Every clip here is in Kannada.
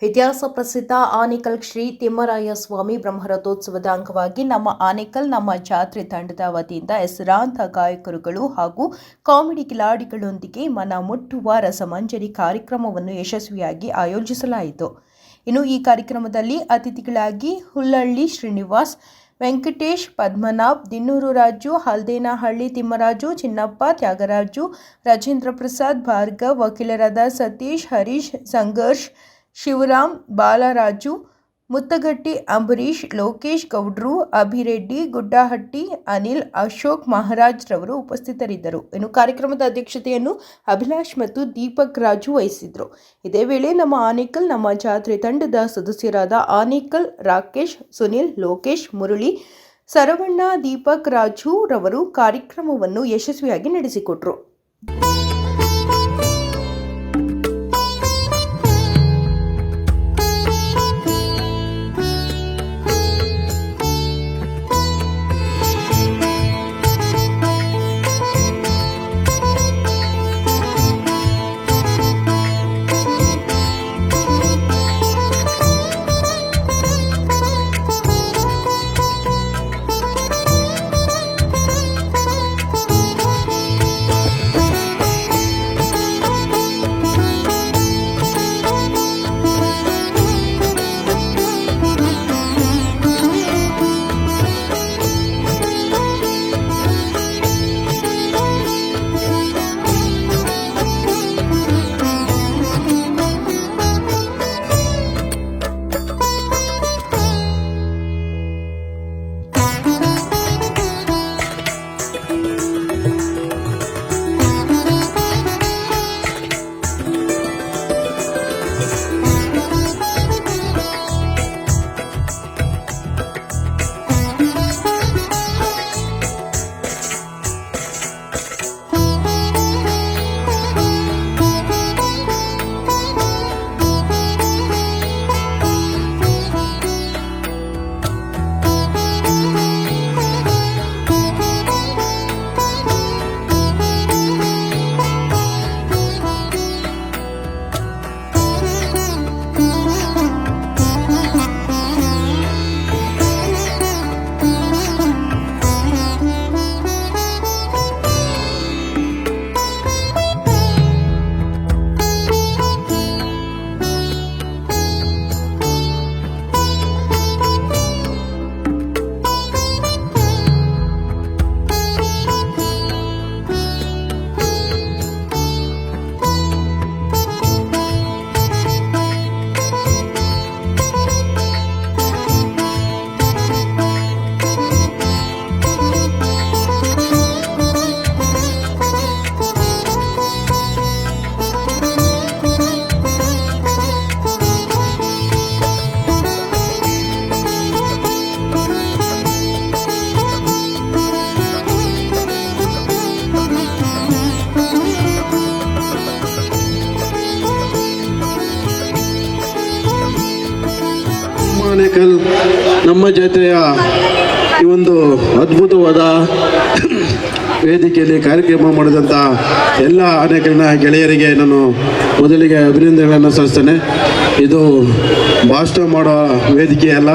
ಇತಿಹಾಸ ಪ್ರಸಿದ್ಧ ಆನೇಕಲ್ ಶ್ರೀ ತಿಮ್ಮರಾಯ ಸ್ವಾಮಿ ಬ್ರಹ್ಮರಥೋತ್ಸವದ ಅಂಗವಾಗಿ ನಮ್ಮ ಆನೇಕಲ್ ನಮ್ಮ ಜಾತ್ರೆ ತಂಡದ ವತಿಯಿಂದ ಹೆಸರಾಂತ ಗಾಯಕರುಗಳು ಹಾಗೂ ಕಾಮಿಡಿ ಕಿಲಾಡಿಗಳೊಂದಿಗೆ ಮನ ಮುಟ್ಟುವ ರಸಮಂಜರಿ ಕಾರ್ಯಕ್ರಮವನ್ನು ಯಶಸ್ವಿಯಾಗಿ ಆಯೋಜಿಸಲಾಯಿತು. ಇನ್ನು ಈ ಕಾರ್ಯಕ್ರಮದಲ್ಲಿ ಅತಿಥಿಗಳಾಗಿ ಹುಲ್ಲಳ್ಳಿ ಶ್ರೀನಿವಾಸ್, ವೆಂಕಟೇಶ್, ಪದ್ಮನಾಭ್, ದಿನ್ನೂರು ರಾಜು, ಹಲ್ದೇನಹಳ್ಳಿ ತಿಮ್ಮರಾಜು, ಚಿನ್ನಪ್ಪ, ತ್ಯಾಗರಾಜು, ರಾಜೇಂದ್ರ ಪ್ರಸಾದ್, ಭಾರ್ಗವ್, ವಕೀಲರಾದ ಸತೀಶ್, ಹರೀಶ್, ಸಂಘರ್ಷ್, ಶಿವರಾಮ್, ಬಾಲರಾಜು, ಮುತ್ತಗಟ್ಟಿ, ಅಂಬರೀಶ್, ಲೋಕೇಶ್ ಗೌಡ್ರು, ಅಭಿರೆಡ್ಡಿ, ಗುಡ್ಡಹಟ್ಟಿ, ಅನಿಲ್, ಅಶೋಕ್ ಮಹಾರಾಜ್ ರವರು ಉಪಸ್ಥಿತರಿದ್ದರು. ಇನ್ನು ಕಾರ್ಯಕ್ರಮದ ಅಧ್ಯಕ್ಷತೆಯನ್ನು ಅಭಿಲಾಷ್ ಮತ್ತು ದೀಪಕ್ ರಾಜು ವಹಿಸಿದ್ರು. ಇದೇ ವೇಳೆ ನಮ್ಮ ಆನೇಕಲ್ ನಮ್ಮ ಜಾತ್ರೆ ತಂಡದ ಸದಸ್ಯರಾದ ಆನೇಕಲ್ ರಾಕೇಶ್, ಸುನಿಲ್, ಲೋಕೇಶ್, ಮುರಳಿ, ಸರವಣ್ಣ, ದೀಪಕ್ ರಾಜು ರವರು ಕಾರ್ಯಕ್ರಮವನ್ನು ಯಶಸ್ವಿಯಾಗಿ ನಡೆಸಿಕೊಟ್ರು. ಆನೇಕಲ್ ನಮ್ಮ ಜಾತ್ರೆಯ ಈ ಒಂದು ಅದ್ಭುತವಾದ ವೇದಿಕೆಯಲ್ಲಿ ಕಾರ್ಯಕ್ರಮ ಮಾಡಿದಂಥ ಎಲ್ಲ ಆನೇಕಲ್ನ ಗೆಳೆಯರಿಗೆ ನಾನು ಮೊದಲಿಗೆ ಅಭಿನಂದನೆಗಳನ್ನು ಸಲ್ಲಿಸ್ತೇನೆ. ಇದು ಭಾಷಣ ಮಾಡೋ ವೇದಿಕೆ ಅಲ್ಲ,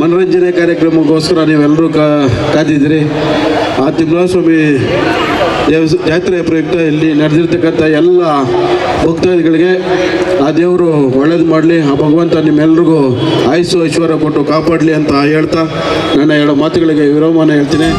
ಮನರಂಜನೆ ಕಾರ್ಯಕ್ರಮಕ್ಕೋಸ್ಕರ ನೀವೆಲ್ಲರೂ ಕಾದಿದ್ದೀರಿ. ಆ ತಿಮ್ಮರಾಯಸ್ವಾಮಿ ಜಾತ್ರೆಯ ಪ್ರಯುಕ್ತ ಇಲ್ಲಿ ನಡೆದಿರ್ತಕ್ಕಂಥ ಎಲ್ಲ ಭಕ್ತಾದಿಗಳಿಗೆ ಆ ದೇವರು ಒಳ್ಳೇದು ಮಾಡಲಿ, ಆ ಭಗವಂತ ನಿಮ್ಮೆಲ್ರಿಗೂ ಆಯುಸ್ಸು ಐಶ್ವರ್ಯ ಕೊಟ್ಟು ಕಾಪಾಡಲಿ ಅಂತ ಹೇಳ್ತಾ ನನ್ನ ಎರಡು ಮಾತುಗಳಿಗೆ ವಿರಾಮನ ಹೇಳ್ತೀನಿ.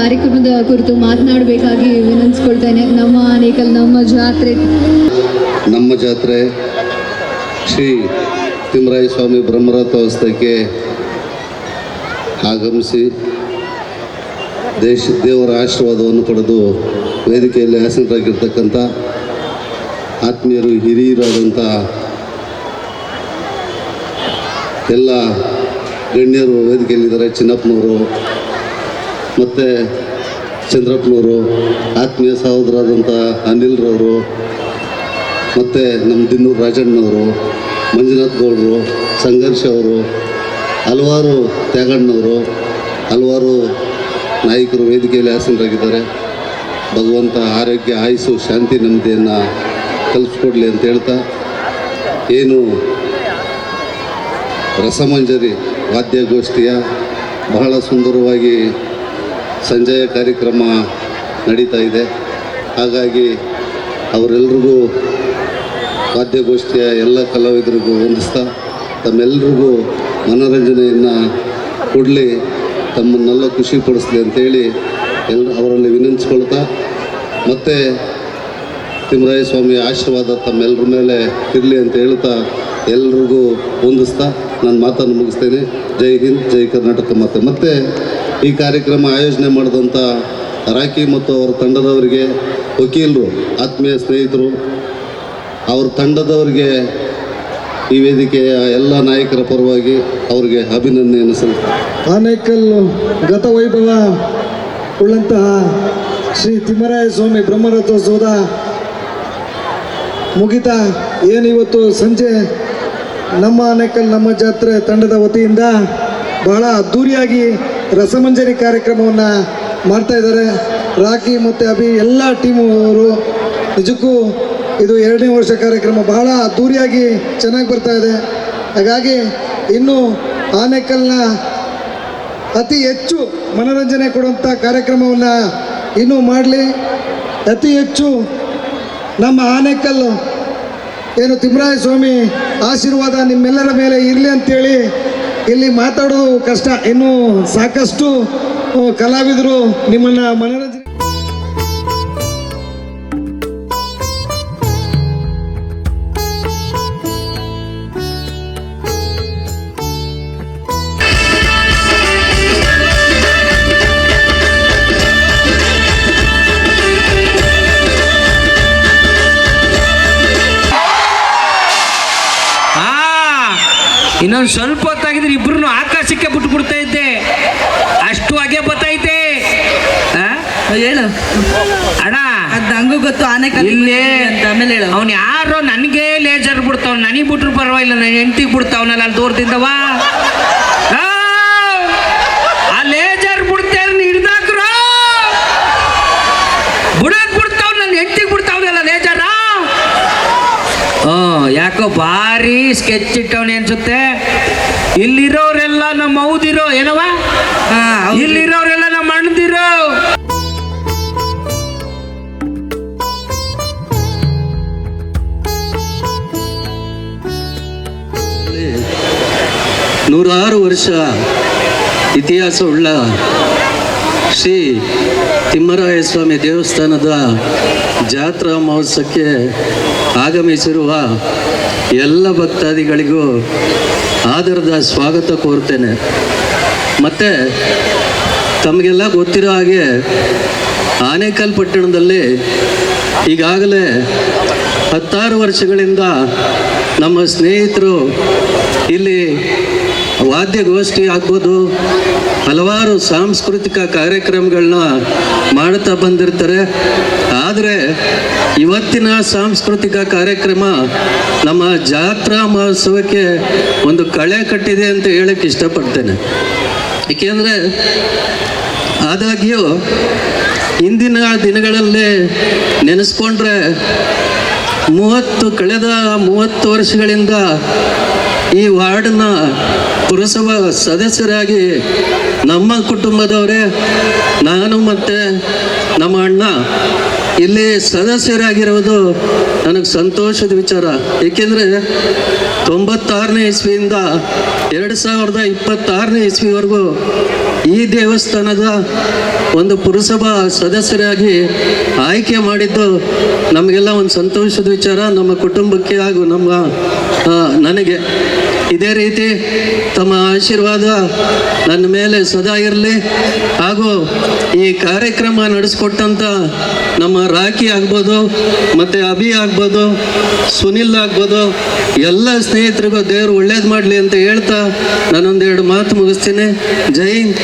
ಕಾರ್ಯಕ್ರಮದ ಕುರಿತು ಮಾತನಾಡಬೇಕಾಗಿ ವಿನಂತಿಸ್ಕೊಳ್ತೇನೆ. ನಮ್ಮ ಆನೇಕಲ್ ನಮ್ಮ ಜಾತ್ರೆ ಶ್ರೀ ತಿಮ್ಮರಾಯ ಸ್ವಾಮಿ ಬ್ರಹ್ಮರಥೋತ್ಸವಕ್ಕೆ ಆಗಮಿಸಿ ದೇವರ ಆಶೀರ್ವಾದವನ್ನು ಪಡೆದು ವೇದಿಕೆಯಲ್ಲಿ ಆಸೀನರಾಗಿರ್ತಕ್ಕಂಥ ಆತ್ಮೀಯರು ಹಿರಿಯರಾದಂಥ ಎಲ್ಲ ಗಣ್ಯರು ವೇದಿಕೆಯಲ್ಲಿದ್ದಾರೆ. ಚಿನ್ನಪ್ಪನವರು ಮತ್ತು ಚಂದ್ರಪ್ಪನವರು, ಆತ್ಮೀಯ ಸಹೋದರಾದಂಥ ಅನಿಲ್ರವರು, ಮತ್ತು ನಮ್ಮ ದಿನ್ನೂರು ರಾಜಣ್ಣವರು, ಮಂಜುನಾಥ್ ಗೌಡರು, ಸಂಘರ್ಷ ಅವರು, ಹಲವಾರು ತ್ಯಾಗಣ್ಣವರು, ಹಲವಾರು ನಾಯಕರು ವೇದಿಕೆಯಲ್ಲಿ ಆಸೀನರಾಗಿದ್ದಾರೆ. ಭಗವಂತ ಆರೋಗ್ಯ, ಆಯುಸ್ಸು, ಶಾಂತಿ, ನೆಮ್ಮದಿಯನ್ನು ಕಲ್ಪಿಸ್ಕೊಡ್ಲಿ ಅಂತ ಹೇಳ್ತಾ, ಏನು ರಸಮಂಜರಿ ವಾದ್ಯಗೋಷ್ಠಿಯ ಬಹಳ ಸುಂದರವಾಗಿ ಸಂಜೆಯ ಕಾರ್ಯಕ್ರಮ ನಡೀತಾ ಇದೆ. ಹಾಗಾಗಿ ಅವರೆಲ್ಲರಿಗೂ ವಾದ್ಯಗೋಷ್ಠಿಯ ಎಲ್ಲ ಕಲಾವಿದರಿಗೂ ವಂದಿಸ್ತಾ ತಮ್ಮೆಲ್ಲರಿಗೂ ಮನೋರಂಜನೆಯನ್ನು ಕೊಡಲಿ, ತಮ್ಮನ್ನೆಲ್ಲ ಖುಷಿಪಡಿಸ್ಲಿ ಅಂತೇಳಿ ಅವರಲ್ಲಿ ವಿನಂತಿಸ್ಕೊಳ್ತಾ, ಮತ್ತು ತಿಮ್ಮರಾಯ ಸ್ವಾಮಿ ಆಶೀರ್ವಾದ ತಮ್ಮೆಲ್ಲರ ಮೇಲೆ ಇರಲಿ ಅಂತ ಹೇಳ್ತಾ ಎಲ್ರಿಗೂ ವಂದಿಸ್ತಾ ನಾನು ಮಾತನ್ನು ಮುಗಿಸ್ತೇನೆ. ಜೈ ಹಿಂದ್, ಜೈ ಕರ್ನಾಟಕ. ಮತ್ತು ಈ ಕಾರ್ಯಕ್ರಮ ಆಯೋಜನೆ ಮಾಡಿದಂಥ ರಾಕಿ ಮತ್ತು ಅವರ ತಂಡದವರಿಗೆ, ವಕೀಲರು, ಆತ್ಮೀಯ ಸ್ನೇಹಿತರು, ಅವ್ರ ತಂಡದವರಿಗೆ ಈ ವೇದಿಕೆಯ ಎಲ್ಲ ನಾಯಕರ ಪರವಾಗಿ ಅವರಿಗೆ ಅಭಿನಂದನೆಯನ್ನು ಸಲ್ಲಿಸ್ತಾರೆ. ಆನೇಕಲ್ ಗತವೈಭವ ಉಳ್ಳಂತಹ ಶ್ರೀ ತಿಮ್ಮರಾಯ ಸ್ವಾಮಿ ಬ್ರಹ್ಮರಥೋತ್ಸವದ ಮುಗಿತಾ ಏನಿವತ್ತು ಸಂಜೆ ನಮ್ಮ ಆನೇಕಲ್ ನಮ್ಮ ಜಾತ್ರೆ ತಂಡದ ವತಿಯಿಂದ ಬಹಳ ಅದ್ಧೂರಿಯಾಗಿ ರಸಮಂಜರಿ ಕಾರ್ಯಕ್ರಮವನ್ನು ಮಾಡ್ತಾ ಇದ್ದಾರೆ. ರಾಕಿ ಮತ್ತು ಅಭಿ ಎಲ್ಲ ಟೀಮು ಅವರು ನಿಜಕ್ಕೂ ಇದು 2ನೇ ವರ್ಷ ಕಾರ್ಯಕ್ರಮ ಬಹಳ ಅದ್ಧೂರಿಯಾಗಿ ಚೆನ್ನಾಗಿ ಬರ್ತಾ ಇದೆ. ಹಾಗಾಗಿ ಇನ್ನು ಆನೇಕಲ್ನ ಅತಿ ಹೆಚ್ಚು ಮನೋರಂಜನೆ ಕೊಡುವಂಥ ಕಾರ್ಯಕ್ರಮವನ್ನು ಇನ್ನೂ ಮಾಡಲಿ. ಅತಿ ಹೆಚ್ಚು ನಮ್ಮ ಆನೇಕಲ್ ಏನು ತಿಮ್ಮರಾಯ ಸ್ವಾಮಿ ಆಶೀರ್ವಾದ ನಿಮ್ಮೆಲ್ಲರ ಮೇಲೆ ಇರಲಿ ಅಂತೇಳಿ ಇಲ್ಲಿ ಮಾತಾಡೋದು ಕಷ್ಟ. ಇನ್ನೂ ಸಾಕಷ್ಟು ಕಲಾವಿದರು ನಿಮ್ಮನ್ನು ಮನೋರಂಜನೆ ಇನ್ನೊಂದು ಸ್ವಲ್ಪ ಹೊತ್ತಾಗಿದ್ರೆ ಇಬ್ರು ಆಕಾಶಕ್ಕೆ ಬಿಟ್ಬಿಡ್ತಾ ಇದ್ದೆ, ಅಷ್ಟು ಹಾಗೆ ಬತ್ತೈತೆ. ಹೇಳು ಅಣ್ಣ, ಅದು ನಂಗೂ ಗೊತ್ತು. ಆನೆಕಲ್ ಇಲ್ಲೇ ಅಂತ ಆಮೇಲೆ ಹೇಳು. ಅವ್ನು ಯಾರೋ ನನಗೆ ಲೇಜರ್ ಬಿಡ್ತಾವ್, ನನಗೆ ಬಿಟ್ರು ಪರವಾಗಿಲ್ಲ, ನನ್ನ ಹೆಂಡತಿಗೆ ಬಿಡ್ತಾವನಲ್ಲ ಅಲ್ಲಿ ದೂರದಿಂದವ. ಆ ಲೇಜರ್ ಬಿಡ್ತೇನೆ ಹಿಡ್ದಾಕ್ರು, ಬಿಡಕ್ ಬಿಡ್ತಾವ್, ನನ್ನ ಹೆಂಡತಿಗೆ ಬಿಡ್ತಾವನಲ್ಲ ಲೇಜರ. ಯಾಕೋ ಭಾರಿ ಸ್ಕೆಚ್ ಇಟ್ಟವನೇ ಅನ್ಸುತ್ತೆ. ಇಲ್ಲಿರೋರೆಲ್ಲ ನಮ್ಮ ಹೌದಿರೋ ಏನವ, ಇಲ್ಲಿರೋರೆಲ್ಲ ನಮ್ಮ ಅಣ್ಣದಿರೋ. ನೂರಾರು ವರ್ಷ ಇತಿಹಾಸವುಳ್ಳ ಶ್ರೀ ತಿಮ್ಮರಾಯ ಸ್ವಾಮಿ ದೇವಸ್ಥಾನದ ಜಾತ್ರಾ ಮಹೋತ್ಸವಕ್ಕೆ ಆಗಮಿಸಿರುವ ಎಲ್ಲ ಭಕ್ತಾದಿಗಳಿಗೂ ಆದರದ ಸ್ವಾಗತ ಕೋರ್ತೇನೆ. ಮತ್ತು ತಮಗೆಲ್ಲ ಗೊತ್ತಿರೋ ಹಾಗೆ ಆನೇಕಲ್ ಪಟ್ಟಣದಲ್ಲಿ ಈಗಾಗಲೇ 16 ವರ್ಷಗಳಿಂದ ನಮ್ಮ ಸ್ನೇಹಿತರು ಇಲ್ಲಿ ವಾದ್ಯಗೋಷ್ಠಿ ಆಗ್ಬೋದು, ಹಲವಾರು ಸಾಂಸ್ಕೃತಿಕ ಕಾರ್ಯಕ್ರಮಗಳನ್ನ ಮಾಡ್ತಾ ಬಂದಿರ್ತಾರೆ. ಆದರೆ ಇವತ್ತಿನ ಸಾಂಸ್ಕೃತಿಕ ಕಾರ್ಯಕ್ರಮ ನಮ್ಮ ಜಾತ್ರಾ ಮಹೋತ್ಸವಕ್ಕೆ ಒಂದು ಕಳೆ ಕಟ್ಟಿದೆ ಅಂತ ಹೇಳಕ್ಕೆ ಇಷ್ಟಪಡ್ತೇನೆ. ಏಕೆಂದರೆ ಆದಾಗ್ಯೂ ಇಂದಿನ ದಿನಗಳಲ್ಲೇ ನೆನೆಸ್ಕೊಂಡ್ರೆ ಕಳೆದ 30 ವರ್ಷಗಳಿಂದ ಈ ವಾರ್ಡ್ನ ಪುರಸಭಾ ಸದಸ್ಯರಾಗಿ ನಮ್ಮ ಕುಟುಂಬದವರೇ, ನಾನು ಮತ್ತು ನಮ್ಮ ಅಣ್ಣ ಇಲ್ಲಿ ಸದಸ್ಯರಾಗಿರುವುದು ನನಗೆ ಸಂತೋಷದ ವಿಚಾರ. ಏಕೆಂದರೆ 96ನೇ ಇಸ್ವಿಯಿಂದ 2026ನೇ ಇಸ್ವಿವರೆಗೂ ಈ ದೇವಸ್ಥಾನದ ಒಂದು ಪುರಸಭಾ ಸದಸ್ಯರಾಗಿ ಆಯ್ಕೆ ಮಾಡಿದ್ದು ನಮಗೆಲ್ಲ ಒಂದು ಸಂತೋಷದ ವಿಚಾರ, ನಮ್ಮ ಕುಟುಂಬಕ್ಕೆ ಹಾಗೂ ನನಗೆ. ಇದೇ ರೀತಿ ತಮ್ಮ ಆಶೀರ್ವಾದ ನನ್ನ ಮೇಲೆ ಸದಾ ಇರಲಿ. ಹಾಗೂ ಈ ಕಾರ್ಯಕ್ರಮ ನಡೆಸ್ಕೊಟ್ಟಂಥ ನಮ್ಮ ರಾಖಿ ಆಗ್ಬೋದು, ಮತ್ತು ಅಭಿ ಆಗ್ಬೋದು, ಸುನಿಲ್ ಆಗ್ಬೋದು, ಎಲ್ಲ ಸ್ನೇಹಿತರಿಗೂ ದೇವರು ಒಳ್ಳೇದು ಮಾಡಲಿ ಅಂತ ಹೇಳ್ತಾ ನಾನೊಂದೆರಡು ಮಾತು ಮುಗಿಸ್ತೀನಿ. ಜೈ ಹಿಂದ್.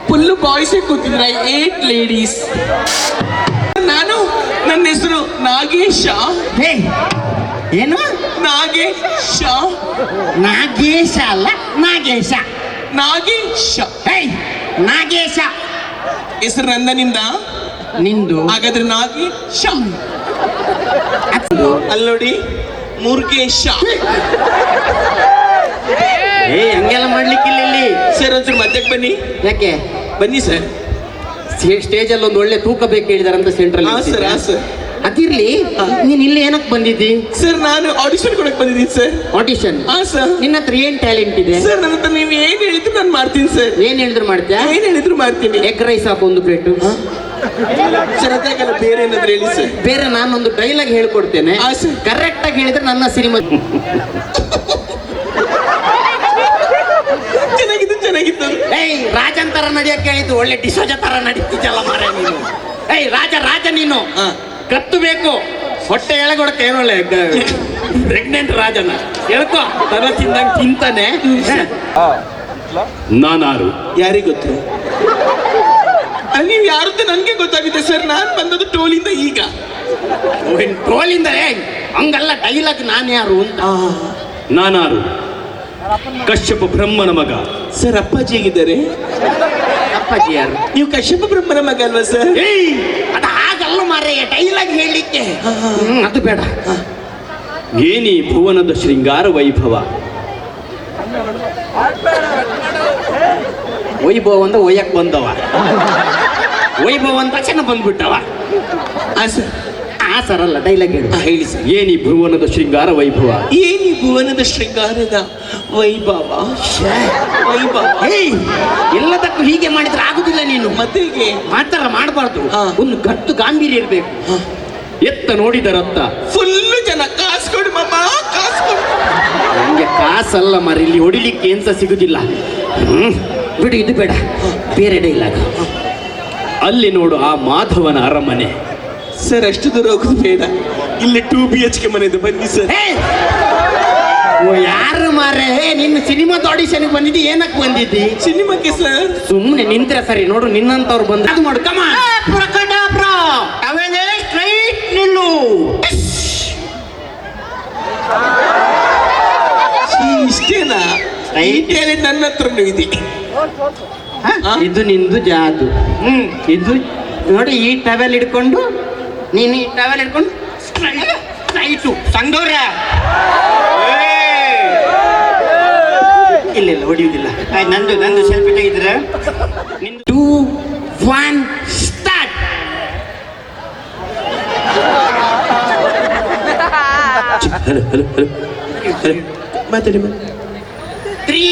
ಫುಲ್ ಬಾಯ್ಸ್ ಕೂತಿದ್ರ 8 ಲೇಡೀಸ್. ನಾನು, ನನ್ನ ಹೆಸರು ನಾಗೇಶ. ಏನು? ನಾಗೇಶ. ನಾಗೇಶ ಅಲ್ಲ, ನಾಗೇಶ. ನಾಗೇಶ. ನಾಗೇಶ ಹೆಸರು ನಂದನಿಂದ ನಿಂದು. ಹಾಗಾದ್ರೆ ನಾಗೇಶ. ಅಲ್ಲೋಡಿ ಮುರುಗೇಶ. ಹಂಗೆಲ್ಲ ಮಾಡ್ಲಿಕ್ಕಿಲ್ಲ ಇಲ್ಲಿ. ಸರ್ ಒಂದ್ಸರಿ ಮಧ್ಯಕ್ಕೆ ಬನ್ನಿ. ಯಾಕೆ? ಬನ್ನಿ ಸರ್. ಸ್ಟೇಜಲ್ಲಿ ಒಂದು ಒಳ್ಳೆ ತೂಕ ಬೇಕು ಹೇಳಿದಾರಂತ ಸೆಂಟ್ರಲ್. ಸರ್ ಸರ್ ಅದಿರ್ಲಿ, ನೀನ್ ಇಲ್ಲಿ ಏನಕ್ಕೆ ಬಂದಿದ್ದಿ? ಸರ್ ನಾನು ಆಡಿಷನ್ ಕೊಡಕ್ ಬಂದಿದ್ದೀನಿ ಸರ್. ಆಡಿಷನ್? ಸರ್. ನಿನ್ನ ಹತ್ರ ಏನ್ ಟ್ಯಾಲೆಂಟ್ ಇದೆ? ಸರ್ ನನ್ನ ಹತ್ರ ನೀವು ಏನ್ ಹೇಳಿದ್ರು ನಾನು ಮಾಡ್ತೀನಿ ಸರ್. ಏನ್ ಹೇಳಿದ್ರು ಮಾಡ್ತೀಯಾ? ಏನ್ ಹೇಳಿದ್ರು ಮಾಡ್ತೀನಿ. ಎಗ್ ರೈಸ್ ಹಾಕು ಒಂದು ಪ್ಲೇಟು. ಸರ್ ಅದಾಗಲ್ಲ, ಬೇರೆ ಏನಾದ್ರು ಹೇಳಿ ಸರ್. ಬೇರೆ ನಾನೊಂದು ಡೈಲಾಗ್ ಹೇಳ್ಕೊಡ್ತೇನೆ, ಕರೆಕ್ಟ್ ಆಗಿ ಹೇಳಿದ್ರೆ ನನ್ನ ಸಿನಿಮಾ ಚೆನ್ನಾಗಿತ್ತು. ರಾಜನ್ ತರ ನಡಿಯಕ್ಕೆ ಹೇಳಿದ್ದು, ಒಳ್ಳೆ ಡಿಸೋಜ ತರ ನಡೀತಿದ್ದಲ್ಲ ಮಾರ ನೀನು. ರಾಜ ನೀನು ಕತ್ತು ಬೇಕು, ಹೊಟ್ಟೆ ಎಳಗೊಡಕ್ಕೆ ಏನೊಳ್ಳೆ ಪ್ರೆಗ್ನೆಂಟ್ ರಾಜನ ಹೇಳ್ಕೊ, ತರ ತಿಂದಂಗೆ ತಿಂತಾನೆ. ನಾನಾರು ಯಾರಿಗೆ ಗೊತ್ತು? ನೀವು ಯಾರದ್ದು ನನಗೆ ಗೊತ್ತಾಗಿದೆ ಸರ್. ನಾನು ಬಂದದ್ದು ಟೋಲಿಂದ. ಈಗ ಟೋಲಿಂದ ಹಂಗಲ್ಲ, ಡೈಲಾಗ್ ನಾನು ಯಾರು ಅಂತ. ನಾನಾರು ಕಶ್ಯಪ ಬ್ರಹ್ಮನ ಮಗ. ಸರ್ ಅಪ್ಪಾಜಿ ಹೇಗಿದ್ದಾರೆ? ಅಪ್ಪಾಜಿ ಯಾರು? ನೀವು ಕಶ್ಯಪ ಬ್ರಹ್ಮನ ಮಗ ಅಲ್ವಾ ಸರ್? ಅದು ಹಾಗಲ್ಲ ಮಾರಯ್ಯ, ಡೈಲಾಗ್ ಹೇಳಲಿಕ್ಕೆ. ಅದು ಬೇಡ. ಏನಿ ಭುವನದ ಶೃಂಗಾರ ವೈಭವ. ವೈಭವ ಅಂತ ಒಯ್ಯಕ್ ಬಂದವ, ವೈಭವ ಅಂತ ತಕ್ಷಣ ಬಂದ್ಬಿಟ್ಟವ. ಸರ್ ಅಲ್ಲ, ಡೈಲಾಗ್ ಹೇಳಿ. ಹೇಳಿ ಸರ್. ಏನಿ ಭುವನದ ಶೃಂಗಾರ ವೈಭವ. ಏನಿ ಭುವನದ ಶೃಂಗಾರದ ವೈಭವ. ವೈಭವ ಎಲ್ಲದಕ್ಕೂ ಹೀಗೆ ಮಾಡಿದ್ರೆ ಆಗುದಿಲ್ಲ. ನೀನು ಮತ್ತೆ ಹೀಗೆ ಮಾತ್ರ ಮಾಡಬಾರ್ದು. ಒಂದು ಗತ್ತು ಗಾಂಭೀರ್ಯ ಇರ್ಬೇಕು. ಎತ್ತ ನೋಡಿದರತ್ತ ಫುಲ್ಲು ಜನ ಕಾಸು ಕೊಡು ಮಮ್ಮ, ಕಾಸು ಕೊಡು. ನಂಗೆ ಕಾಸಲ್ಲ ಮಾರ, ಇಲ್ಲಿ ಹೊಡಿಲಿಕ್ಕೆ ಎಂತ ಸಿಗುದಿಲ್ಲ. ಬಿಡು, ಇದು ಬೇಡ, ಬೇರೆ ಡೈಲಾಗ್. ಅಲ್ಲಿ ನೋಡು ಆ ಮಾಧವನ ಅರಮನೆ. ಸರ್ ಅಷ್ಟು ದೂರ ಹೋಗುದು ಬೇಡ, ಇಲ್ಲಿ 2 BHK ಮನೆದು ಬನ್ನಿ ಸರ್. ಯಾರು ಮಾರೇ? ನಿನ್ನ ಸಿನಿಮಾದ ಆಡಿಷನ್ಗೆ ಬಂದಿದ್ದಿ, ಏನಕ್ಕೆ ಬಂದಿದ್ದಿ? ಸಿನಿಮಾಕ್ಕೆ ಸರ್. ಸುಮ್ಮನೆ ನಿಂತ್ರೆ ಸರಿ. ನೋಡು, ನಿನ್ನಂತವ್ರು ಬಂದ್ರೆ ಅದು ಮಾಡು. ಕಮ ಸ್ಟ್ರೈಟ್ ನಿಲ್ಲು. ಇಷ್ಟೇನಾ? ನನ್ನ ಹತ್ರನೂ ಇದೆ. ಇದು ನಿಂದು ಜಾದು. ಇದು ನೋಡಿ, ಈ ಟವೆಲ್ ಹಿಡ್ಕೊಂಡು ನೀನು ಈ ಟವೆಲ್ ಹಿಡ್ಕೊಂಡು ಸ್ಟ್ರೈಟು ಸಂಗವ್ರ. ಇಲ್ಲ ಹೊಡಿಯುವುದಿಲ್ಲ. ನಂದು ಸೆಲ್ಫಿ ತೆಗಿದ್ರೆ 2, 1 ಸ್ಟಾರ್ಟ್. ಮಾತಾಡಿ. 3,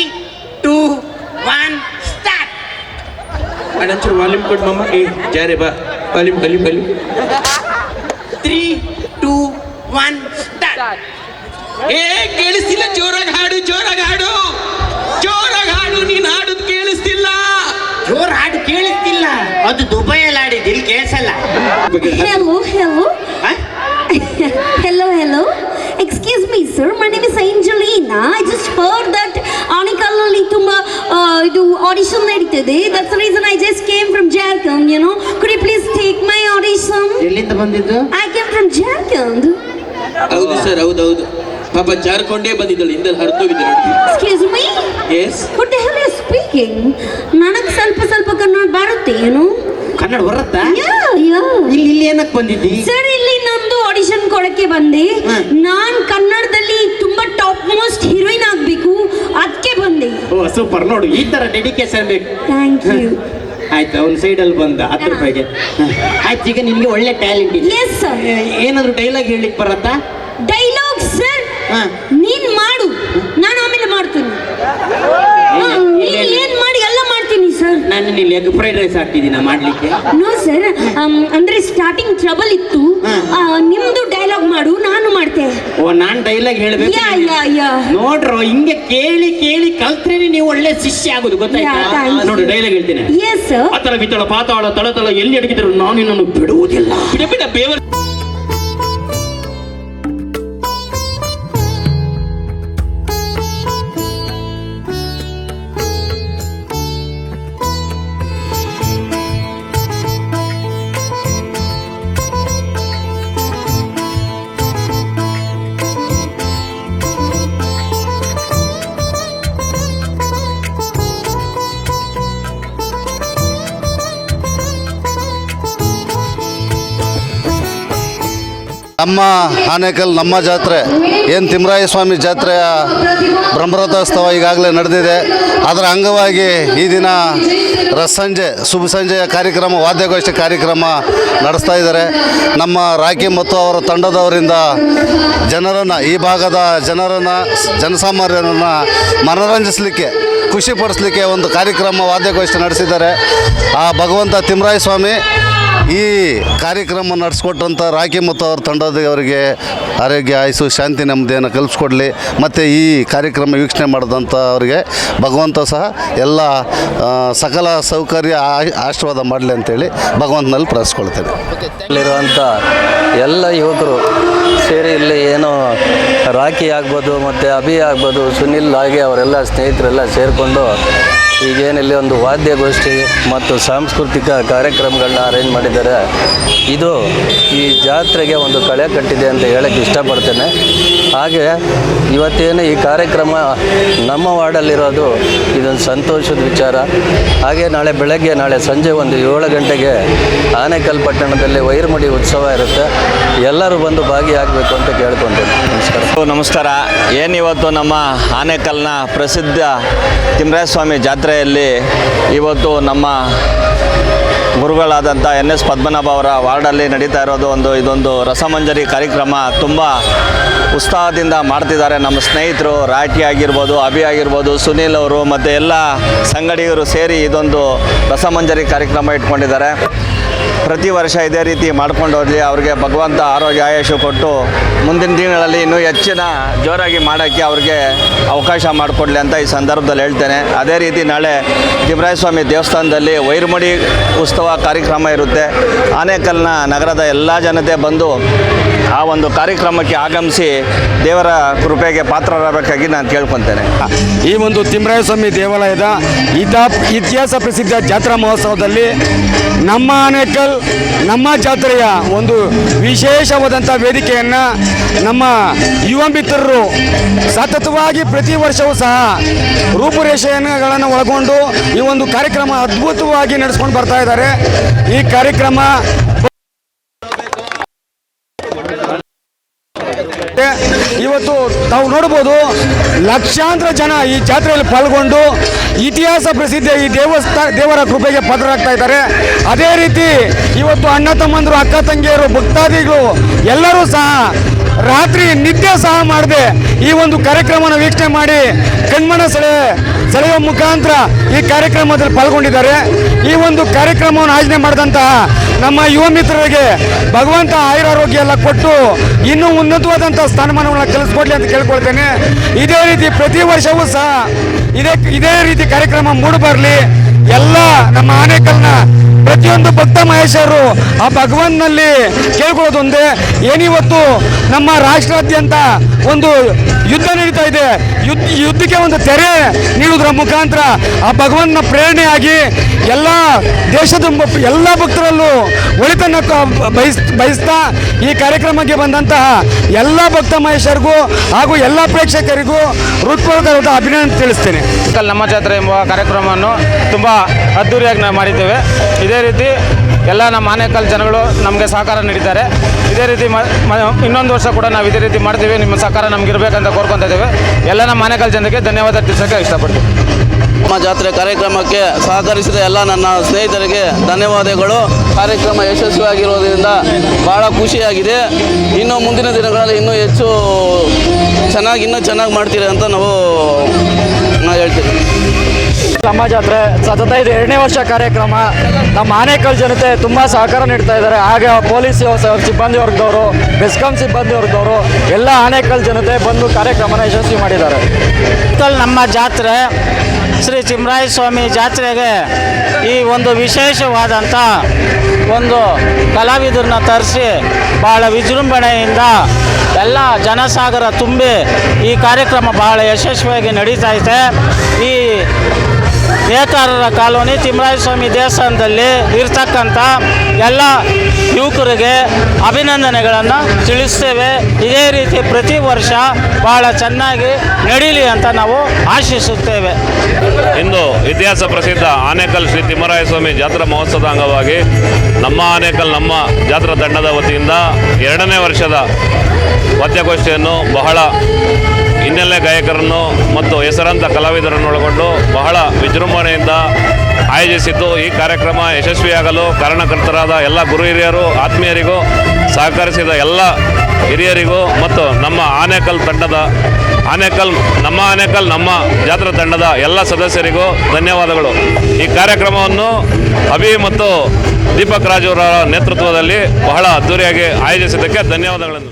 2, 1 ಸ್ಟಾರ್ಟ್. ಅಣ್ಣಂಚೂರು ವಾಲ್ಯೂಮ್ ಕೊಟ್ಟು ಮಮ್ಮ. ಜಾರೆ ಬಾ, ವಾಲ್ಯೂಮ್ 3, 2, 1 ಸ್ಟಾರ್ಟ್. ಕೇಳಿಸ್ತಿಲ್ಲ? ಜೋರಾಗಿ ಹಾಡು, ಜೋರಾಗಿ ಹಾಡು, ಜೋರಾಗಿ ಹಾಡು. ನೀನ್ ಹಾಡುದು ಕೇಳಿಸ್ತಿಲ್ಲ. ಜೋರ್ ಹಾಡು ಕೇಳಿಸ್ತಿಲ್ಲ. ಅದು ದುಬೈಯಲ್ಲಿ ಆಡಿದ್ದು, ಇಲ್ಲಿ ಕೇಳಿಸಲ್ಲ. Hello, hello. Hello. Excuse me, sir. My name is Angelina. I just heard that Anikalali ತುಂಬಾ ಇದು audition ನಡೀತಿದೆ. That's the reason I just came from Jharkhand, you know. Could you please take my audition? ಎಲ್ಲಿಂದ ಬಂದಿದ್ದು? I came from Jharkhand. ಹೌದು ಸರ್, ಹೌದೌದು. ಪಾಪ ಜಾರ್ಕೊಂಡೇ ಬಂದಿದ್ದಳು, ಹಿಂದೆ ಹರಿದೋಗಿದ್ದೆ ನೋಡಿ. Excuse me? Yes. What the hell are you speaking? ನನಗೆ ಸ್ವಲ್ಪ ಕನ್ನಡ ಬರುತ್ತೆ, ಏನು? ಕನ್ನಡ ಬರುತ್ತಾ? Yeah. ಇಲ್ಲಿ ಏನಕ್ಕೆ ಬಂದಿದ್ದಿ? ಸರ್, ಇಲ್ಲಿ ನಂದು ಆಡಿಷನ್ ಕೊಡಕ್ಕೆ ಬಂದೆ. ನಾನ್ ಕನ್ನಡದಲ್ಲಿ ತುಂಬಾ ಟಾಪ್ ಮೋಸ್ಟ್ ಹೀರೋಯಿನ್ ಆಗ್ಬೇಕು, ಅದಕ್ಕೆ ಬಂದೆ. ಓ ಸೂಪರ್, ನೋಡು ಈ ತರ ಡೆಡಿಕೇಶನ್ ಬೇಕು. Thank you. ಆಯ್ತು, ಅವ್ನ ಸೈಡಲ್ಲಿ ಬಂದ 10 ರೂಪಾಯಿಗೆ. ಆಯ್ತು, ಈಗ ನಿಮ್ಗೆ ಒಳ್ಳೆ ಟ್ಯಾಲೆಂಟ್ ಇದೆ. Yes sir. ಏನಾದ್ರು ಡೈಲಾಗ್ ಹೇಳಿಕ್ ಬರತ್ತಾ? ಡೈಲಾಗ್ ಸರ್, ನೀನ್ ಮಾಡು, ನಾನು ಆಮೇಲೆ ಮಾಡ್ತೀನಿ. ಏನ್ ಮಾಡಿ ಎಲ್ಲ ಮಾಡ್ತೀನಿ ಸರ್. ನಾನು ಇಲ್ಲಿ ಎಗ್ ಫ್ರೈಡ್ ರೈಸ್ ಹಾಕ್ತಿದ್ದೀನ ಮಾಡ್ಲಿಕ್ಕೆ. ನೋ ಸರ್, ಅಂದ್ರೆ ಸ್ಟಾರ್ಟಿಂಗ್ ಟ್ರಬಲ್ ಇತ್ತು. ನಿಮ್ದು ಡೈಲಾಗ್ ಮಾಡು, ನಾನು ಮಾಡ್ತೇನೆ. ಓ, ನಾನ್ ಡೈಲಾಗ್ ಹೇಳ್ಬೇಕು. ಯಾ. ನೋಡ್ರು, ಹಿಂಗೆ ಕೇಳಿ ಕಲ್ತ್ರೇನೆ ನೀವು ಒಳ್ಳೆ ಶಿಷ್ಯ ಆಗುದು, ಗೊತ್ತಾಯ್ತಾ? ನೋಡು, ಡೈಲಾಗ್ ಹೇಳ್ತೀನಿ. Yes sir. ಅತಳ ಬಿತ್ತಳ ಪಾತಾಳ ತಳತಳ ಎಲ್ಲಿ ಅಡಗಿದ್ರು ನಾನು ನಿನ್ನನ್ನು ಬಿಡುವುದಿಲ್ಲ. ಬಿಡ ಬೇವ. ನಮ್ಮ ಆನೇಕಲ್ ನಮ್ಮ ಜಾತ್ರೆ ಏನು ತಿಮ್ಮರಾಯ ಸ್ವಾಮಿ ಜಾತ್ರೆಯ ಬ್ರಹ್ಮರಥೋತ್ಸವ ಈಗಾಗಲೇ ನಡೆದಿದೆ. ಅದರ ಅಂಗವಾಗಿ ಈ ದಿನ ಶುಭ ಸಂಜೆಯ ಕಾರ್ಯಕ್ರಮ, ವಾದ್ಯಗೋಷ್ಠಿ ಕಾರ್ಯಕ್ರಮ ನಡೆಸ್ತಾ ಇದ್ದಾರೆ. ನಮ್ಮ ರಾಕಿ ಮತ್ತು ಅವರ ತಂಡದವರಿಂದ ಜನರನ್ನು, ಈ ಭಾಗದ ಜನರನ್ನು, ಜನಸಾಮಾನ್ಯರನ್ನು ಮನರಂಜಿಸಲಿಕ್ಕೆ, ಖುಷಿಪಡಿಸಲಿಕ್ಕೆ ಒಂದು ಕಾರ್ಯಕ್ರಮ, ವಾದ್ಯಗೋಷ್ಠಿ ನಡೆಸಿದ್ದಾರೆ. ಆ ಭಗವಂತ ತಿಮ್ಮರಾಯ ಸ್ವಾಮಿ ಈ ಕಾರ್ಯಕ್ರಮ ನಡೆಸ್ಕೊಟ್ಟಂಥ ರಾಕಿ ಮತ್ತು ಅವ್ರ ತಂಡದವರಿಗೆ ಆರೋಗ್ಯ, ಆಯುಸ್ಸು, ಶಾಂತಿ, ನೆಮ್ಮದಿಯನ್ನು ಕಲ್ಪಿಸ್ಕೊಡ್ಲಿ. ಮತ್ತು ಈ ಕಾರ್ಯಕ್ರಮ ವೀಕ್ಷಣೆ ಮಾಡಿದಂಥ ಅವರಿಗೆ ಭಗವಂತ ಸಹ ಎಲ್ಲ ಸಕಲ ಸೌಕರ್ಯ ಆಶೀರ್ವಾದ ಮಾಡಲಿ ಅಂತೇಳಿ ಭಗವಂತನಲ್ಲಿ ಪ್ರಾರ್ಥಿಸ್ಕೊಳ್ತೇನೆ. ಇಲ್ಲಿರುವಂಥ ಎಲ್ಲ ಯುವಕರು ಸೇರಿ ಇಲ್ಲಿ ಏನೋ ರಾಕಿ ಆಗ್ಬೋದು, ಮತ್ತು ಅಭಿ ಆಗ್ಬೋದು, ಸುನಿಲ್ ಹಾಗೆ ಅವರೆಲ್ಲ ಸ್ನೇಹಿತರೆಲ್ಲ ಸೇರಿಕೊಂಡು ಈಗೇನಿಲ್ಲಿ ಒಂದು ವಾದ್ಯಗೋಷ್ಠಿ ಮತ್ತು ಸಾಂಸ್ಕೃತಿಕ ಕಾರ್ಯಕ್ರಮಗಳನ್ನ ಅರೇಂಜ್ ಮಾಡಿದ್ದಾರೆ. ಇದು ಈ ಜಾತ್ರೆಗೆ ಒಂದು ಕಳೆ ಕಟ್ಟಿದೆ ಅಂತ ಹೇಳಕ್ಕೆ ಇಷ್ಟಪಡ್ತೇನೆ. ಹಾಗೆ ಇವತ್ತೇನು ಈ ಕಾರ್ಯಕ್ರಮ ನಮ್ಮ ವಾರ್ಡಲ್ಲಿರೋದು ಇದೊಂದು ಸಂತೋಷದ ವಿಚಾರ. ಹಾಗೆ ನಾಳೆ ಸಂಜೆ ಒಂದು 7 ಗಂಟೆಗೆ ಆನೇಕಲ್ ಪಟ್ಟಣದಲ್ಲಿ ವೈರಮುಡಿ ಉತ್ಸವ ಇರುತ್ತೆ. ಎಲ್ಲರೂ ಬಂದು ಭಾಗಿಯಾಗಬೇಕು ಅಂತ ಕೇಳ್ಕೊತೇನೆ. ನಮಸ್ಕಾರ. ಏನಿವತ್ತು ನಮ್ಮ ಆನೇಕಲ್ನ ಪ್ರಸಿದ್ಧ ತಿಮ್ಮರಾಯ ಸ್ವಾಮಿ ಜಾತ್ರೆಯಲ್ಲಿ ಇವತ್ತು ನಮ್ಮ ಗುರುಗಳಾದಂಥ NS ಪದ್ಮನಾಭ ಅವರ ವಾರ್ಡಲ್ಲಿ ನಡೀತಾ ಇರೋದು ಇದೊಂದು ರಸಮಂಜರಿ ಕಾರ್ಯಕ್ರಮ. ತುಂಬ ಉತ್ಸಾಹದಿಂದ ಮಾಡ್ತಿದ್ದಾರೆ ನಮ್ಮ ಸ್ನೇಹಿತರು. ರಾಕಿ ಆಗಿರ್ಬೋದು, ಅಭಿ ಆಗಿರ್ಬೋದು, ಸುನೀಲ್ ಅವರು ಮತ್ತು ಎಲ್ಲ ಸಂಗಡಿಗರು ಸೇರಿ ಇದೊಂದು ರಸಮಂಜರಿ ಕಾರ್ಯಕ್ರಮ ಇಟ್ಕೊಂಡಿದ್ದಾರೆ. ಪ್ರತಿ ವರ್ಷ ಇದೇ ರೀತಿ ಮಾಡ್ಕೊಂಡು ಹೋಗಲಿ, ಅವ್ರಿಗೆ ಭಗವಂತ ಆರೋಗ್ಯ ಆಯುಷು ಕೊಟ್ಟು ಮುಂದಿನ ದಿನಗಳಲ್ಲಿ ಇನ್ನೂ ಹೆಚ್ಚಿನ ಜೋರಾಗಿ ಮಾಡೋಕ್ಕೆ ಅವ್ರಿಗೆ ಅವಕಾಶ ಮಾಡಿಕೊಡ್ಲಿ ಅಂತ ಈ ಸಂದರ್ಭದಲ್ಲಿ ಹೇಳ್ತೇನೆ. ಅದೇ ರೀತಿ ನಾಳೆ ತಿಮ್ಮರಾಯ ಸ್ವಾಮಿ ದೇವಸ್ಥಾನದಲ್ಲಿ ವೈರಮುಡಿ ಉತ್ಸವ ಕಾರ್ಯಕ್ರಮ ಇರುತ್ತೆ. ಆನೇಕಲ್ನ ನಗರದ ಎಲ್ಲ ಜನತೆ ಬಂದು ಆ ಒಂದು ಕಾರ್ಯಕ್ರಮಕ್ಕೆ ಆಗಮಿಸಿ ದೇವರ ಕೃಪೆಗೆ ಪಾತ್ರರಾಗಬೇಕಾಗಿ ನಾನು ಕೇಳ್ಕೊತೇನೆ. ಈ ಒಂದು ತಿಮ್ಮರಾಯ ಸ್ವಾಮಿ ದೇವಾಲಯದ ಇತಿಹಾಸ ಪ್ರಸಿದ್ಧ ಜಾತ್ರಾ ಮಹೋತ್ಸವದಲ್ಲಿ ನಮ್ಮ ಆನೇಕಲ್ ನಮ್ಮ ಜಾತ್ರೆಯ ಒಂದು ವಿಶೇಷವಾದಂಥ ವೇದಿಕೆಯನ್ನು ನಮ್ಮ ಯುವ ಮಿತ್ರರು ಸತತವಾಗಿ ಪ್ರತಿ ವರ್ಷವೂ ಸಹ ರೂಪುರೇಷೆಗಳನ್ನು ಒಳಗೊಂಡು ಈ ಒಂದು ಕಾರ್ಯಕ್ರಮ ಅದ್ಭುತವಾಗಿ ನಡೆಸ್ಕೊಂಡು ಬರ್ತಾ ಇದ್ದಾರೆ. ಈ ಕಾರ್ಯಕ್ರಮ ಇವತ್ತು ತಾವು ನೋಡ್ಬೋದು, ಲಕ್ಷಾಂತರ ಜನ ಈ ಜಾತ್ರೆಯಲ್ಲಿ ಪಾಲ್ಗೊಂಡು ಇತಿಹಾಸ ಪ್ರಸಿದ್ಧ ಈ ದೇವರ ಕೃಪೆಗೆ ಪಾತ್ರರಾಗ್ತಾ ಇದ್ದಾರೆ. ಅದೇ ರೀತಿ ಇವತ್ತು ಅಣ್ಣ ತಮ್ಮಂದರು, ಅಕ್ಕ ತಂಗಿಯರು, ಭಕ್ತಾದಿಗಳು ಎಲ್ಲರೂ ಸಹ ರಾತ್ರಿ ನಿದ್ದೆ ಸಹ ಮಾಡದೆ ಈ ಒಂದು ಕಾರ್ಯಕ್ರಮನ ವೀಕ್ಷಣೆ ಮಾಡಿ ಕಣ್ಮನ ಸೆಳೆಯುವ ಮುಖಾಂತರ ಈ ಕಾರ್ಯಕ್ರಮದಲ್ಲಿ ಪಾಲ್ಗೊಂಡಿದ್ದಾರೆ. ಈ ಒಂದು ಕಾರ್ಯಕ್ರಮವನ್ನು ಆಯೋಜನೆ ಮಾಡಿದಂತಹ ನಮ್ಮ ಯುವ ಮಿತ್ರರಿಗೆ ಭಗವಂತ ಆಯುರಾರೋಗ್ಯ ಎಲ್ಲ ಕೊಟ್ಟು ಇನ್ನೂ ಉನ್ನತವಾದಂಥ ಸ್ಥಾನಮಾನವನ್ನು ಕಲಿಸ್ಕೊಡ್ಲಿ ಅಂತ ಕೇಳ್ಕೊಳ್ತೇನೆ. ಇದೇ ರೀತಿ ಪ್ರತಿ ವರ್ಷವೂ ಸಹ ಇದೇ ರೀತಿ ಕಾರ್ಯಕ್ರಮ ಮೂಡಿಬರಲಿ. ಎಲ್ಲ ನಮ್ಮ ಆನೇಕಲ್ನ ಪ್ರತಿಯೊಂದು ಭಕ್ತ ಮಹೇಶರು ಆ ಭಗವಂತನಲ್ಲಿ ಕೇಳ್ಕೊಳ್ಳೋದು ಒಂದೇ, ಏನಿವತ್ತು ನಮ್ಮ ರಾಷ್ಟ್ರಾದ್ಯಂತ ಒಂದು ಯುದ್ಧ ನಡೀತಾ ಇದೆ, ಯುದ್ಧಕ್ಕೆ ಒಂದು ತೆರೆ ನೀಡುವುದರ ಮುಖಾಂತರ ಆ ಭಗವಂತನ ಪ್ರೇರಣೆಯಾಗಿ ಎಲ್ಲ ದೇಶದ ಎಲ್ಲ ಭಕ್ತರಲ್ಲೂ ಒಳಿತನ್ನು ಬಯಸ್ತಾ ಈ ಕಾರ್ಯಕ್ರಮಕ್ಕೆ ಬಂದಂತಹ ಎಲ್ಲ ಭಕ್ತ ಮಹೇಶರಿಗೂ ಹಾಗೂ ಎಲ್ಲ ಪ್ರೇಕ್ಷಕರಿಗೂ ಹೃತ್ಪೂರ್ವಕವಾದ ಅಭಿನಂದನೆ ತಿಳಿಸ್ತೇನೆ. ನಮ್ಮ ಜಾತ್ರೆ ಎಂಬ ಕಾರ್ಯಕ್ರಮವನ್ನು ತುಂಬ ಅದ್ಧೂರಿಯಾಗಿ ನಾವು ಮಾಡಿದ್ದೇವೆ. ಇದೇ ರೀತಿ ಎಲ್ಲ ನಮ್ಮ ಆನೇಕಲ್ ಜನಗಳು ನಮಗೆ ಸಹಕಾರ ನೀಡಿದ್ದಾರೆ. ಇದೇ ರೀತಿ ಇನ್ನೊಂದು ವರ್ಷ ಕೂಡ ನಾವು ಇದೇ ರೀತಿ ಮಾಡ್ತೀವಿ. ನಿಮ್ಮ ಸಹಕಾರ ನಮಗಿರ್ಬೇಕಂತ ಕೋರ್ಕೊತಾ ಇದ್ದೇವೆ. ಎಲ್ಲ ನಮ್ಮ ಆನೇಕಲ್ ಜನರಿಗೆ ಧನ್ಯವಾದ ತಿಳಿಸೋಕ್ಕೆ ಇಷ್ಟಪಡ್ತೀವಿ. ನಮ್ಮ ಜಾತ್ರೆ ಕಾರ್ಯಕ್ರಮಕ್ಕೆ ಸಹಕರಿಸಿದ ಎಲ್ಲ ನನ್ನ ಸ್ನೇಹಿತರಿಗೆ ಧನ್ಯವಾದಗಳು. ಕಾರ್ಯಕ್ರಮ ಯಶಸ್ವಿಯಾಗಿರೋದ್ರಿಂದ ಭಾಳ ಖುಷಿಯಾಗಿದೆ. ಇನ್ನು ಮುಂದಿನ ದಿನಗಳಲ್ಲಿ ಇನ್ನೂ ಹೆಚ್ಚು ಇನ್ನೂ ಚೆನ್ನಾಗಿ ಮಾಡ್ತೀರಿ ಅಂತ ನಾವು ಹೇಳ್ತೀವಿ. ನಮ್ಮ ಜಾತ್ರೆ ಸತತ ಇದು 2ನೇ ವರ್ಷ ಕಾರ್ಯಕ್ರಮ. ನಮ್ಮ ಆನೇಕಲ್ ಜನತೆ ತುಂಬ ಸಹಕಾರ ನೀಡ್ತಾ ಇದ್ದಾರೆ. ಹಾಗೆ ಪೊಲೀಸ್ ಸಿಬ್ಬಂದಿ ವರ್ಗದವರು, ಬೆಸ್ಕಾಂ ಸಿಬ್ಬಂದಿ ವರ್ಗದವರು ಎಲ್ಲ ಆನೇಕಲ್ ಜನತೆ ಬಂದು ಕಾರ್ಯಕ್ರಮನ ಯಶಸ್ವಿ ಮಾಡಿದ್ದಾರೆ. ನಮ್ಮ ಜಾತ್ರೆ ಶ್ರೀ ತಿಮ್ಮರಾಯ ಸ್ವಾಮಿ ಜಾತ್ರೆಗೆ ಈ ಒಂದು ವಿಶೇಷವಾದಂಥ ಒಂದು ಕಲಾವಿದರನ್ನ ತರಿಸಿ ಭಾಳ ವಿಜೃಂಭಣೆಯಿಂದ ಎಲ್ಲ ಜನಸಾಗರ ತುಂಬಿ ಈ ಕಾರ್ಯಕ್ರಮ ಬಹಳ ಯಶಸ್ವಿಯಾಗಿ ನಡೀತಾ ಇದೆ. ಈ ನೇತಾರರ ಕಾಲೋನಿ ತಿಮ್ಮರಾಯ ಸ್ವಾಮಿ ದೇವಸ್ಥಾನದಲ್ಲಿ ಇರ್ತಕ್ಕಂಥ ಎಲ್ಲ ಯುವಕರಿಗೆ ಅಭಿನಂದನೆಗಳನ್ನು ತಿಳಿಸ್ತೇವೆ. ಇದೇ ರೀತಿ ಪ್ರತಿ ವರ್ಷ ಬಹಳ ಚೆನ್ನಾಗಿ ನಡೀಲಿ ಅಂತ ನಾವು ಆಶಿಸುತ್ತೇವೆ. ಇಂದು ಇತಿಹಾಸ ಪ್ರಸಿದ್ಧ ಆನೇಕಲ್ ಶ್ರೀ ತಿಮ್ಮರಾಯ ಸ್ವಾಮಿ ಜಾತ್ರಾ ಮಹೋತ್ಸವದ ಅಂಗವಾಗಿ ನಮ್ಮ ಆನೇಕಲ್ ನಮ್ಮ ಜಾತ್ರಾ ತಂಡದ ವತಿಯಿಂದ 2ನೇ ವರ್ಷದ ವಾದ್ಯಗೋಷ್ಠಿಯನ್ನು ಬಹಳ ಹಿನ್ನೆಲೆ ಗಾಯಕರನ್ನು ಮತ್ತು ಹೆಸರಾಂತ ಕಲಾವಿದರನ್ನು ಒಳಗೊಂಡು ಬಹಳ ವಿಜೃಂಭಣೆಯಿಂದ ಆಯೋಜಿಸಿದ್ದು. ಈ ಕಾರ್ಯಕ್ರಮ ಯಶಸ್ವಿಯಾಗಲು ಕಾರಣಕರ್ತರಾದ ಎಲ್ಲ ಗುರು ಹಿರಿಯರು, ಆತ್ಮೀಯರಿಗೂ ಸಹಕರಿಸಿದ ಎಲ್ಲ ಹಿರಿಯರಿಗೂ ಮತ್ತು ನಮ್ಮ ಆನೇಕಲ್ ತಂಡದ ನಮ್ಮ ಜಾತ್ರಾ ತಂಡದ ಎಲ್ಲ ಸದಸ್ಯರಿಗೂ ಧನ್ಯವಾದಗಳು. ಈ ಕಾರ್ಯಕ್ರಮವನ್ನು ಅಭಿ ಮತ್ತು ದೀಪಕ್ ರಾಜ್ ಅವರ ನೇತೃತ್ವದಲ್ಲಿ ಬಹಳ ಅದ್ದೂರಿಯಾಗಿ ಆಯೋಜಿಸಿದ್ದಕ್ಕೆ ಧನ್ಯವಾದಗಳನ್ನು.